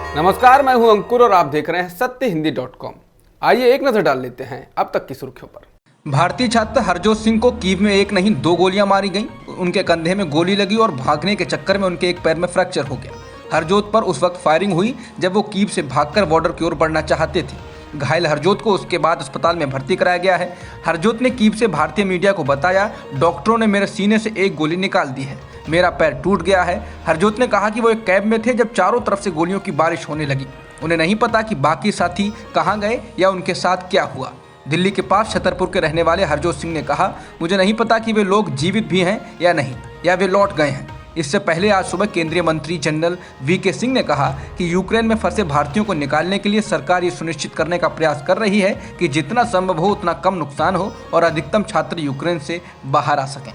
नमस्कार, मैं हूं अंकुर और आप देख रहे हैं सत्यहिंदी.com। आइए एक नजर डाल लेते हैं अब तक की सुर्खियों पर। भारतीय छात्र हरजोत सिंह को कीव में एक नहीं दो गोलियां मारी गईं। उनके कंधे में गोली लगी और भागने के चक्कर में उनके एक पैर में फ्रैक्चर हो गया। हरजोत पर उस वक्त फायरिंग हुई जब वो कीव से भागकर बॉर्डर की ओर बढ़ना चाहते थे। घायल हरजोत को उसके बाद अस्पताल में भर्ती कराया गया है। हरजोत ने कीव से भारतीय मीडिया को बताया, डॉक्टरों ने मेरे सीने से एक गोली निकाल दी है, मेरा पैर टूट गया है। हरजोत ने कहा कि वो एक कैब में थे जब चारों तरफ से गोलियों की बारिश होने लगी। उन्हें नहीं पता कि बाकी साथी कहाँ गए या उनके साथ क्या हुआ। दिल्ली के पास छतरपुर के रहने वाले हरजोत सिंह ने कहा, मुझे नहीं पता कि वे लोग जीवित भी हैं या नहीं, या वे लौट गए हैं। इससे पहले आज सुबह केंद्रीय मंत्री जनरल वीके सिंह ने कहा कि यूक्रेन में फंसे भारतीयों को निकालने के लिए सरकार ये सुनिश्चित करने का प्रयास कर रही है कि जितना संभव हो उतना कम नुकसान हो और अधिकतम छात्र यूक्रेन से बाहर आ सकें।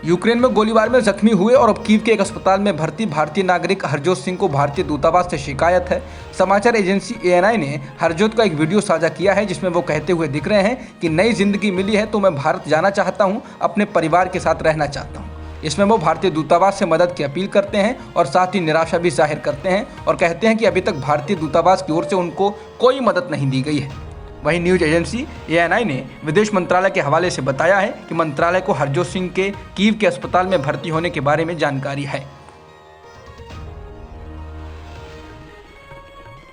यूक्रेन में गोलीबार में जख्मी हुए और अब कीव के एक अस्पताल में भर्ती भारतीय नागरिक हरजोत सिंह को भारतीय दूतावास से शिकायत है। समाचार एजेंसी ANI ने हरजोत का एक वीडियो साझा किया है जिसमें वो कहते हुए दिख रहे हैं कि नई जिंदगी मिली है तो मैं भारत जाना चाहता हूं, अपने परिवार के साथ रहना चाहता हूं। इसमें वो भारतीय दूतावास से मदद की अपील करते हैं और साथ ही निराशा भी जाहिर करते हैं और कहते हैं कि अभी तक भारतीय दूतावास की ओर से उनको कोई मदद नहीं दी गई है। वहीं न्यूज एजेंसी ANI ने विदेश मंत्रालय के हवाले से बताया है कि मंत्रालय को हरजोत सिंह के कीव के अस्पताल में भर्ती होने के बारे में जानकारी है।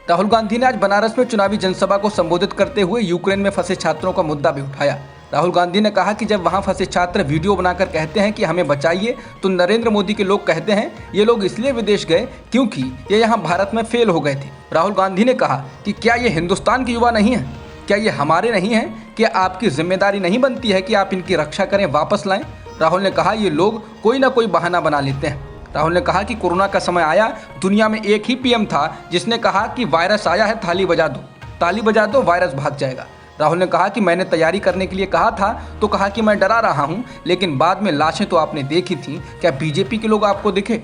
राहुल गांधी ने आज बनारस में चुनावी जनसभा को संबोधित करते हुए यूक्रेन में फंसे छात्रों का मुद्दा भी उठाया। राहुल गांधी ने कहा कि जब वहां फंसे छात्र वीडियो बनाकर कहते हैं कि हमें बचाइए, तो नरेंद्र मोदी के लोग कहते हैं ये लोग इसलिए विदेश गए क्योंकि ये यहाँ भारत में फेल हो गए थे। राहुल गांधी ने कहा कि क्या ये हिंदुस्तान के युवा नहीं है, क्या ये हमारे नहीं हैं? क्या आपकी जिम्मेदारी नहीं बनती है कि आप इनकी रक्षा करें, वापस लाएं? राहुल ने कहा ये लोग कोई ना कोई बहाना बना लेते हैं। राहुल ने कहा कि कोरोना का समय आया, दुनिया में एक ही PM था जिसने कहा कि वायरस आया है, ताली बजा दो वायरस भाग जाएगा। राहुल ने कहा कि मैंने तैयारी करने के लिए कहा था तो कहा कि मैं डरा रहा हूं, लेकिन बाद में लाशें तो आपने देखी थी, क्या BJP के लोग आपको दिखे?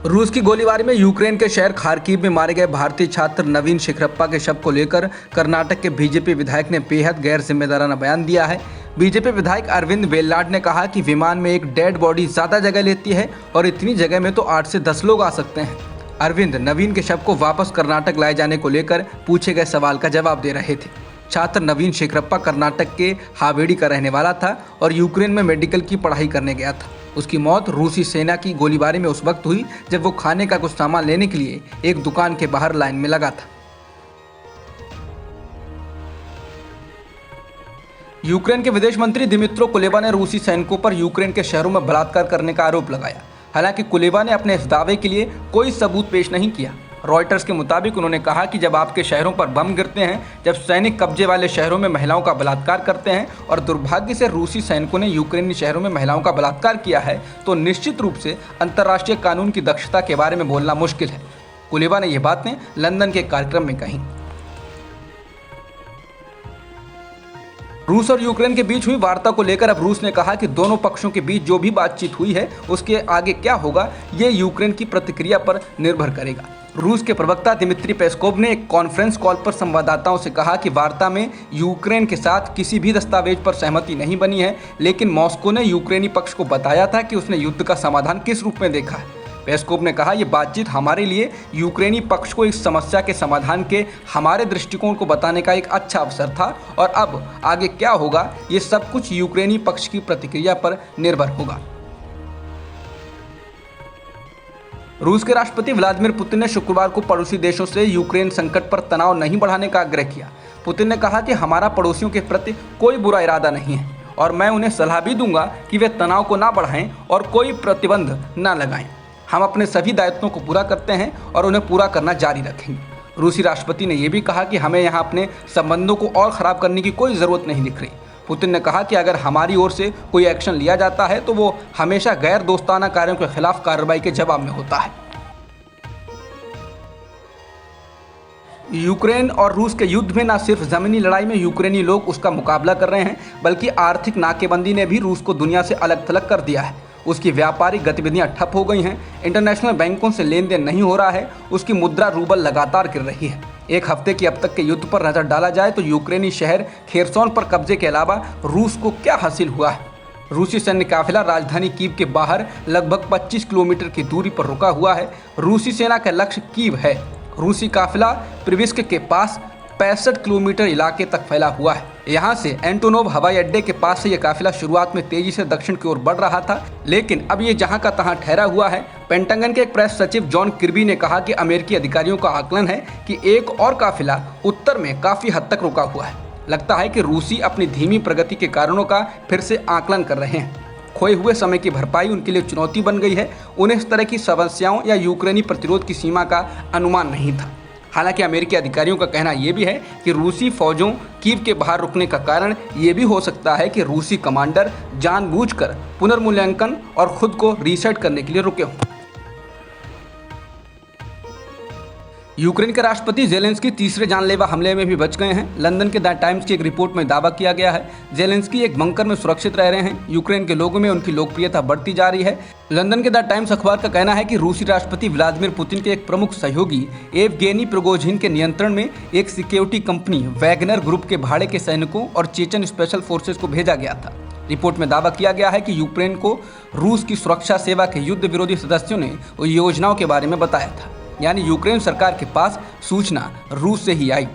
रूस की गोलीबारी में यूक्रेन के शहर खार्किव में मारे गए भारतीय छात्र नवीन शिखरप्पा के शव को लेकर कर्नाटक के BJP विधायक ने बेहद गैर जिम्मेदाराना बयान दिया है। BJP विधायक अरविंद वेल्लाड ने कहा कि विमान में एक डेड बॉडी ज़्यादा जगह लेती है और इतनी जगह में तो 8 से 10 लोग आ सकते हैं। अरविंद नवीन के शव को वापस कर्नाटक लाए जाने को लेकर पूछे गए सवाल का जवाब दे रहे थे। छात्र नवीन शिखरप्पा कर्नाटक के हावेड़ी का रहने वाला था और यूक्रेन में मेडिकल की पढ़ाई करने गया था। उसकी मौत रूसी सेना की गोलीबारी में उस वक्त हुई जब वो खाने का कुछ सामान लेने के लिए एक दुकान के बाहर लाइन में लगा था। यूक्रेन के विदेश मंत्री दिमित्रो कुलेबा ने रूसी सैनिकों पर यूक्रेन के शहरों में बलात्कार करने का आरोप लगाया। हालांकि कुलेबा ने अपने इस दावे के लिए कोई सबूत पेश नहीं किया। रॉयटर्स के मुताबिक उन्होंने कहा कि जब आपके शहरों पर बम गिरते हैं, जब सैनिक कब्जे वाले शहरों में महिलाओं का बलात्कार करते हैं और दुर्भाग्य से रूसी सैनिकों ने यूक्रेनी शहरों में महिलाओं का बलात्कार किया है, तो निश्चित रूप से अंतर्राष्ट्रीय कानून की दक्षता के बारे में बोलना मुश्किल है। कुलेबा ने ये बातें लंदन के कार्यक्रम में कहीं। रूस और यूक्रेन के बीच हुई वार्ता को लेकर अब रूस ने कहा कि दोनों पक्षों के बीच जो भी बातचीत हुई है उसके आगे क्या होगा ये यूक्रेन की प्रतिक्रिया पर निर्भर करेगा। रूस के प्रवक्ता दिमित्री पेस्कोव ने एक कॉन्फ्रेंस कॉल पर संवाददाताओं से कहा कि वार्ता में यूक्रेन के साथ किसी भी दस्तावेज पर सहमति नहीं बनी है, लेकिन मॉस्को ने यूक्रेनी पक्ष को बताया था कि उसने युद्ध का समाधान किस रूप में देखा है। पेस्कोव ने कहा, ये बातचीत हमारे लिए यूक्रेनी पक्ष को इस समस्या के समाधान के हमारे दृष्टिकोण को बताने का एक अच्छा अवसर था और अब आगे क्या होगा ये सब कुछ यूक्रेनी पक्ष की प्रतिक्रिया पर निर्भर होगा। रूस के राष्ट्रपति व्लादिमीर पुतिन ने शुक्रवार को पड़ोसी देशों से यूक्रेन संकट पर तनाव नहीं बढ़ाने का आग्रह किया। पुतिन ने कहा कि हमारा पड़ोसियों के प्रति कोई बुरा इरादा नहीं है और मैं उन्हें सलाह भी दूंगा कि वे तनाव को ना बढ़ाएं और कोई प्रतिबंध ना लगाएं। हम अपने सभी दायित्वों को पूरा करते हैं और उन्हें पूरा करना जारी रखेंगे। रूसी राष्ट्रपति ने यह भी कहा कि हमें यहाँ अपने संबंधों को और ख़राब करने की कोई ज़रूरत नहीं दिख रही। पुतिन ने कहा कि अगर हमारी ओर से कोई एक्शन लिया जाता है तो वो हमेशा गैर दोस्ताना कार्यों के खिलाफ कार्रवाई के जवाब में होता है। यूक्रेन और रूस के युद्ध में न सिर्फ ज़मीनी लड़ाई में यूक्रेनी लोग उसका मुकाबला कर रहे हैं, बल्कि आर्थिक नाकेबंदी ने भी रूस को दुनिया से अलग थलग कर दिया है। उसकी व्यापारिक गतिविधियां ठप हो गई हैं, इंटरनेशनल बैंकों से लेन देन नहीं हो रहा है, उसकी मुद्रा रूबल लगातार गिर रही है। एक हफ्ते की अब तक के युद्ध पर नजर डाला जाए तो यूक्रेनी शहर खेरसोन पर कब्जे के अलावा रूस को क्या हासिल हुआ है। रूसी सैन्य काफिला राजधानी कीव के बाहर लगभग 25 किलोमीटर की दूरी पर रुका हुआ है। रूसी सेना का लक्ष्य कीव है। रूसी काफिला प्रिविस्क के पास 65 किलोमीटर इलाके तक फैला हुआ है। यहाँ से एंटोनोव हवाई अड्डे के पास से यह काफिला शुरुआत में तेजी से दक्षिण की ओर बढ़ रहा था, लेकिन अब ये जहाँ का तहाँ ठहरा हुआ है। पेंटागन के एक प्रेस सचिव जॉन किर्बी ने कहा कि अमेरिकी अधिकारियों का आकलन है कि एक और काफिला उत्तर में काफी हद तक रुका हुआ है। लगता है कि रूसी अपनी धीमी प्रगति के कारणों का फिर से आकलन कर रहे हैं। खोए हुए समय की भरपाई उनके लिए चुनौती बन गई है। उन्हें इस तरह की समस्याओं या यूक्रेनी प्रतिरोध की सीमा का अनुमान नहीं था। हालांकि अमेरिकी अधिकारियों का कहना यह भी है कि रूसी फौजों कीव के बाहर रुकने का कारण ये भी हो सकता है कि रूसी कमांडर जानबूझकर पुनर्मूल्यांकन और खुद को रीसेट करने के लिए रुके हों। यूक्रेन के राष्ट्रपति जेलेंस्की तीसरे जानलेवा हमले में भी बच गए हैं। लंदन के द टाइम्स की एक रिपोर्ट में दावा किया गया है जेलेंस्की एक बंकर में सुरक्षित रह रहे हैं। यूक्रेन के लोगों में उनकी लोकप्रियता बढ़ती जा रही है। लंदन के द टाइम्स अखबार का कहना है कि रूसी राष्ट्रपति व्लादिमीर पुतिन के एक प्रमुख सहयोगी येवगेनी प्रिगोजिन के नियंत्रण में एक सिक्योरिटी कंपनी वैगनर ग्रुप के भाड़े के सैनिकों और चेचन स्पेशल फोर्सेज को भेजा गया था। रिपोर्ट में दावा किया गया है कि यूक्रेन को रूस की सुरक्षा सेवा के युद्ध विरोधी सदस्यों ने योजनाओं के बारे में बताया था, यानी यूक्रेन सरकार के पास सूचना रूस से ही आई।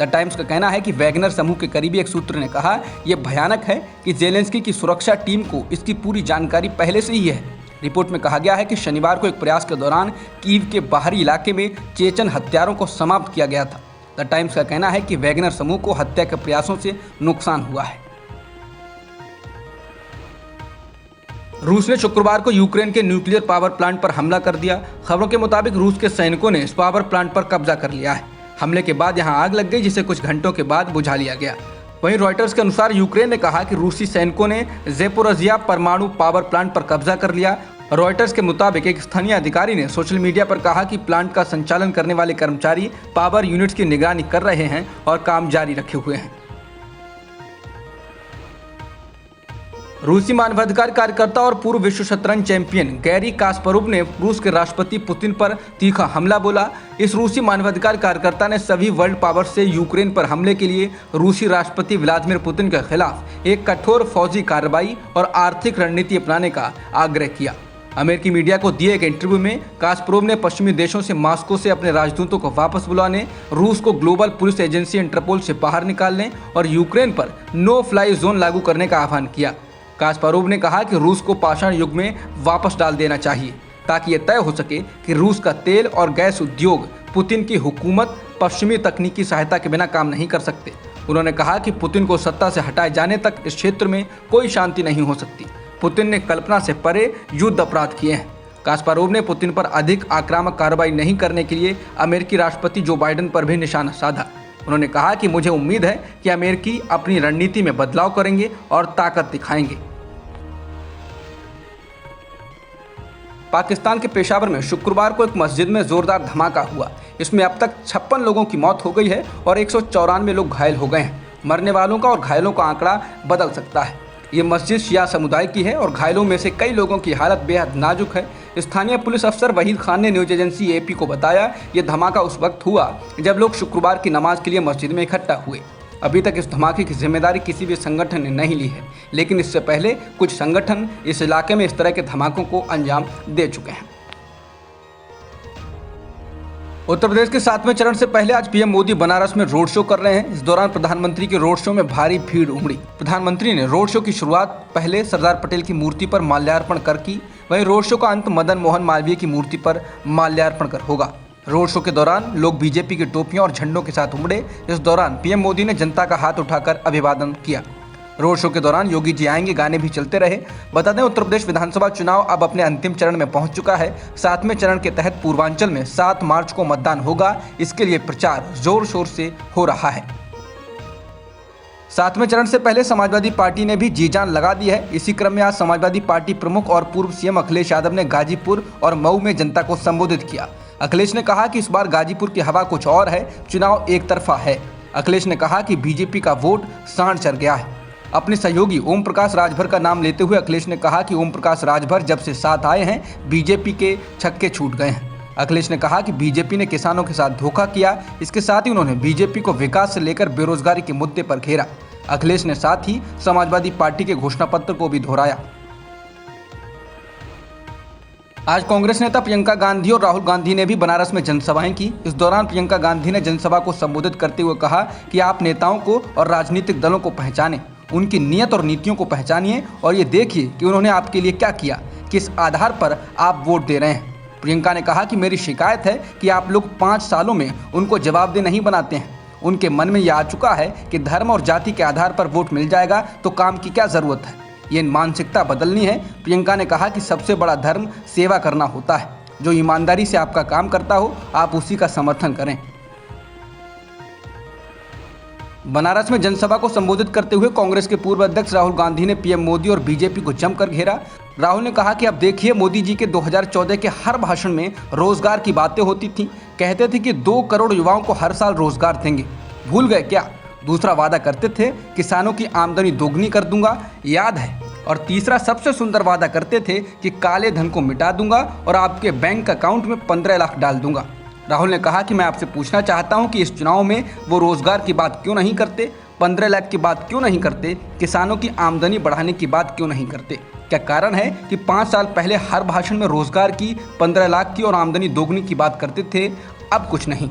द टाइम्स का कहना है कि वैगनर समूह के करीबी एक सूत्र ने कहा यह भयानक है कि जेलेंस्की की सुरक्षा टीम को इसकी पूरी जानकारी पहले से ही है। रिपोर्ट में कहा गया है कि शनिवार को एक प्रयास के दौरान कीव के बाहरी इलाके में चेचन हत्यारों को समाप्त किया गया था। द टाइम्स का कहना है कि वैगनर समूह को हत्या के प्रयासों से नुकसान हुआ है। रूस ने शुक्रवार को यूक्रेन के न्यूक्लियर पावर प्लांट पर हमला कर दिया। खबरों के मुताबिक रूस के सैनिकों ने इस पावर प्लांट पर कब्जा कर लिया है। हमले के बाद यहां आग लग गई, जिसे कुछ घंटों के बाद बुझा लिया गया। वहीं रॉयटर्स के अनुसार यूक्रेन ने कहा कि रूसी सैनिकों ने ज़ेपोरिज़िया परमाणु पावर प्लांट पर कब्जा कर लिया। रॉयटर्स के मुताबिक एक स्थानीय अधिकारी ने सोशल मीडिया पर कहा कि प्लांट का संचालन करने वाले कर्मचारी पावर यूनिट्स की निगरानी कर रहे हैं और काम जारी रखे हुए हैं। रूसी मानवाधिकार कार्यकर्ता और पूर्व विश्व शतरंज चैंपियन गैरी कास्परोव ने रूस के राष्ट्रपति पुतिन पर तीखा हमला बोला। इस रूसी मानवाधिकार कार्यकर्ता ने सभी वर्ल्ड पावर से यूक्रेन पर हमले के लिए रूसी राष्ट्रपति व्लादिमीर पुतिन के खिलाफ एक कठोर फौजी कार्रवाई और आर्थिक रणनीति अपनाने का आग्रह किया। अमेरिकी मीडिया को दिए एक इंटरव्यू में कास्परोव ने पश्चिमी देशों से मॉस्को से अपने राजदूतों को वापस बुलाने, रूस को ग्लोबल पुलिस एजेंसी इंटरपोल से बाहर निकालने और यूक्रेन पर नो फ्लाई जोन लागू करने का आह्वान किया। कास्परोव ने कहा कि रूस को पाषाण युग में वापस डाल देना चाहिए ताकि यह तय हो सके कि रूस का तेल और गैस उद्योग पुतिन की हुकूमत पश्चिमी तकनीकी सहायता के बिना काम नहीं कर सकते। उन्होंने कहा कि पुतिन को सत्ता से हटाए जाने तक इस क्षेत्र में कोई शांति नहीं हो सकती। पुतिन ने कल्पना से परे युद्ध अपराध किए हैं। कास्परोव ने पुतिन पर अधिक आक्रामक कार्रवाई नहीं करने के लिए अमेरिकी राष्ट्रपति जो बाइडेन पर भी निशाना साधा। उन्होंने कहा कि मुझे उम्मीद है कि अमेरिकी अपनी रणनीति में बदलाव करेंगे और ताकत दिखाएंगे। पाकिस्तान के पेशावर में शुक्रवार को एक मस्जिद में जोरदार धमाका हुआ। इसमें अब तक 56 लोगों की मौत हो गई है और 194 लोग घायल हो गए हैं। मरने वालों का और घायलों का आंकड़ा बदल सकता है। ये मस्जिद शिया समुदाय की है और घायलों में से कई लोगों की हालत बेहद नाजुक है। स्थानीय पुलिस अफसर वहीद खान ने न्यूज एजेंसी एपी को बताया ये धमाका उस वक्त हुआ जब लोग शुक्रवार की नमाज के लिए मस्जिद में इकट्ठा हुए। अभी तक इस धमाके की जिम्मेदारी किसी भी संगठन ने नहीं ली है, लेकिन इससे पहले कुछ संगठन इस इलाके में इस तरह के धमाकों को अंजाम दे चुके हैं। उत्तर प्रदेश के 7वें चरण से पहले आज पीएम मोदी बनारस में रोड शो कर रहे हैं। इस दौरान प्रधानमंत्री के रोड शो में भारी भीड़ उमड़ी। प्रधानमंत्री ने रोड शो की शुरुआत पहले सरदार पटेल की मूर्ति पर माल्यार्पण कर की। वहीं रोड शो का अंत मदन मोहन मालवीय की मूर्ति पर माल्यार्पण कर होगा। रोड शो के दौरान लोग बीजेपी की टोपियों और झंडों के साथ उमड़े। इस दौरान पीएम मोदी ने जनता का हाथ उठाकर अभिवादन किया। रोड शो के दौरान योगी जी आएंगे गाने भी चलते रहे। बता दें उत्तर प्रदेश विधानसभा चुनाव अब अपने अंतिम चरण में पहुंच चुका है। 7वें चरण के तहत पूर्वांचल में 7 मार्च को मतदान होगा। इसके लिए प्रचार जोर शोर से हो रहा है। 7वें चरण से पहले समाजवादी पार्टी ने भी जी जान लगा दी है। इसी क्रम में आज समाजवादी पार्टी प्रमुख और पूर्व सीएम अखिलेश यादव ने गाजीपुर और मऊ में जनता को संबोधित किया। अखिलेश ने कहा कि इस बार गाजीपुर की हवा कुछ और है, चुनाव एक तरफा है। अखिलेश ने कहा कि बीजेपी का वोट सांड चढ़ गया है। अपने सहयोगी ओम प्रकाश राजभर का नाम लेते हुए अखिलेश ने कहा कि ओम प्रकाश राजभर जब से साथ आए हैं बीजेपी के छक्के छूट गए हैं। अखिलेश ने कहा कि बीजेपी ने किसानों के साथ धोखा किया। इसके साथ ही उन्होंने बीजेपी को विकास से लेकर बेरोजगारी के मुद्दे पर घेरा। अखिलेश ने साथ ही समाजवादी पार्टी के घोषणा पत्र को भी दोहराया। आज कांग्रेस नेता प्रियंका गांधी और राहुल गांधी ने भी बनारस में जनसभाएं की। इस दौरान प्रियंका गांधी ने जनसभा को संबोधित करते हुए कहा कि आप नेताओं को और राजनीतिक दलों को पहचानें, उनकी नीयत और नीतियों को पहचानिए और ये देखिए कि उन्होंने आपके लिए क्या किया, किस आधार पर आप वोट दे रहे हैं। प्रियंका ने कहा कि मेरी शिकायत है कि आप लोग 5 सालों में उनको जवाबदेह नहीं बनाते हैं। उनके मन में यह आ चुका है कि धर्म और जाति के आधार पर वोट मिल जाएगा तो काम की क्या ज़रूरत है। ये मानसिकता बदलनी है। प्रियंका ने कहा कि सबसे बड़ा धर्म सेवा करना होता है। जो ईमानदारी से आपका काम करता हो आप उसी का समर्थन करें। बनारस में जनसभा को संबोधित करते हुए कांग्रेस के पूर्व अध्यक्ष राहुल गांधी ने पीएम मोदी और बीजेपी को जमकर घेरा। राहुल ने कहा कि अब देखिए, मोदी जी के 2014 के हर भाषण में रोजगार की बातें होती थी। कहते थे कि 2 करोड़ युवाओं को हर साल रोजगार देंगे। भूल गए क्या? दूसरा वादा करते थे किसानों की आमदनी दोगुनी कर दूंगा, याद है। और तीसरा सबसे सुंदर वादा करते थे कि काले धन को मिटा दूंगा और आपके बैंक अकाउंट में 15 लाख डाल दूंगा। राहुल ने कहा कि मैं आपसे पूछना चाहता हूं कि इस चुनाव में वो रोजगार की बात क्यों नहीं करते, 15 लाख की बात क्यों नहीं करते, किसानों की आमदनी बढ़ाने की बात क्यों नहीं करते? क्या कारण है कि 5 साल पहले हर भाषण में रोजगार की, 15 लाख की और आमदनी दोगुनी की बात करते थे, अब कुछ नहीं?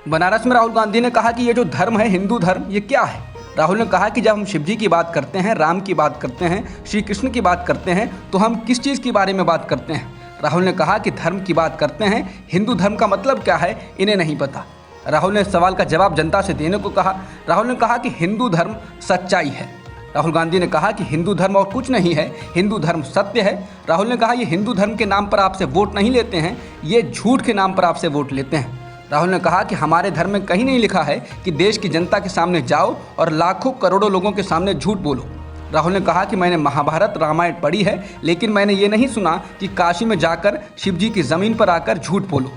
बनारस में राहुल गांधी ने कहा कि ये जो धर्म है, हिंदू धर्म, ये क्या है? राहुल ने कहा कि जब हम शिव जी की बात करते हैं, राम की बात करते हैं, श्री कृष्ण की बात करते हैं, तो हम किस चीज़ के बारे में बात करते हैं? राहुल ने कहा कि धर्म की बात करते हैं, हिंदू धर्म का मतलब क्या है इन्हें नहीं पता। राहुल ने सवाल का जवाब जनता से देने को कहा। राहुल ने कहा कि हिंदू धर्म सच्चाई है। राहुल गांधी ने कहा कि हिंदू धर्म और कुछ नहीं है, हिंदू धर्म सत्य है। राहुल ने कहा ये हिंदू धर्म के नाम पर आपसे वोट नहीं लेते हैं, ये झूठ के नाम पर आपसे वोट लेते हैं। राहुल ने कहा कि हमारे धर्म में कहीं नहीं लिखा है कि देश की जनता के सामने जाओ और लाखों करोड़ों लोगों के सामने झूठ बोलो। राहुल ने कहा कि मैंने महाभारत रामायण पढ़ी है, लेकिन मैंने ये नहीं सुना कि काशी में जाकर शिव जी की ज़मीन पर आकर झूठ बोलो।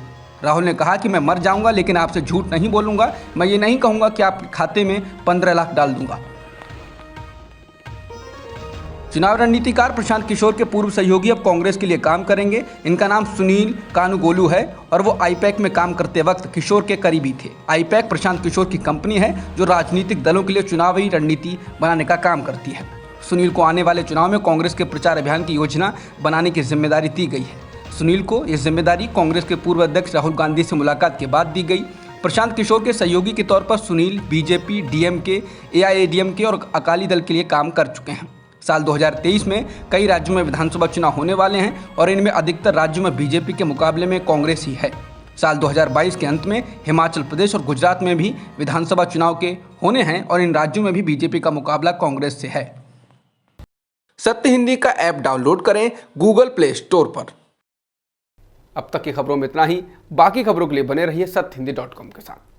राहुल ने कहा कि मैं मर जाऊंगा लेकिन आपसे झूठ नहीं बोलूंगा। मैं ये नहीं कहूंगा कि आपके खाते में 15 लाख डाल दूंगा। चुनाव रणनीतिकार प्रशांत किशोर के पूर्व सहयोगी अब कांग्रेस के लिए काम करेंगे। इनका नाम सुनील कानुगोलू है और वो आईपैक में काम करते वक्त किशोर के करीबी थे। आईपैक प्रशांत किशोर की कंपनी है जो राजनीतिक दलों के लिए चुनावी रणनीति बनाने का काम करती है। सुनील को आने वाले चुनाव में कांग्रेस के प्रचार अभियान की योजना बनाने की जिम्मेदारी दी गई है। सुनील को यह जिम्मेदारी कांग्रेस के पूर्व अध्यक्ष राहुल गांधी से मुलाकात के बाद दी गई। प्रशांत किशोर के सहयोगी के तौर पर सुनील बीजेपी, डीएमके, एआईएडीएमके और अकाली दल के लिए काम कर चुके हैं। साल 2023 में कई राज्यों में विधानसभा चुनाव होने वाले हैं और इनमें अधिकतर राज्यों में बीजेपी के मुकाबले में कांग्रेस ही है। साल 2022 के अंत में हिमाचल प्रदेश और गुजरात में भी विधानसभा चुनाव के होने हैं और इन राज्यों में भी बीजेपी का मुकाबला कांग्रेस से है। सत्य हिंदी का ऐप डाउनलोड करें गूगल प्ले स्टोर पर। अब तक की खबरों में इतना ही। बाकी खबरों के लिए बने रहिए सत्यहिंदी.com के साथ।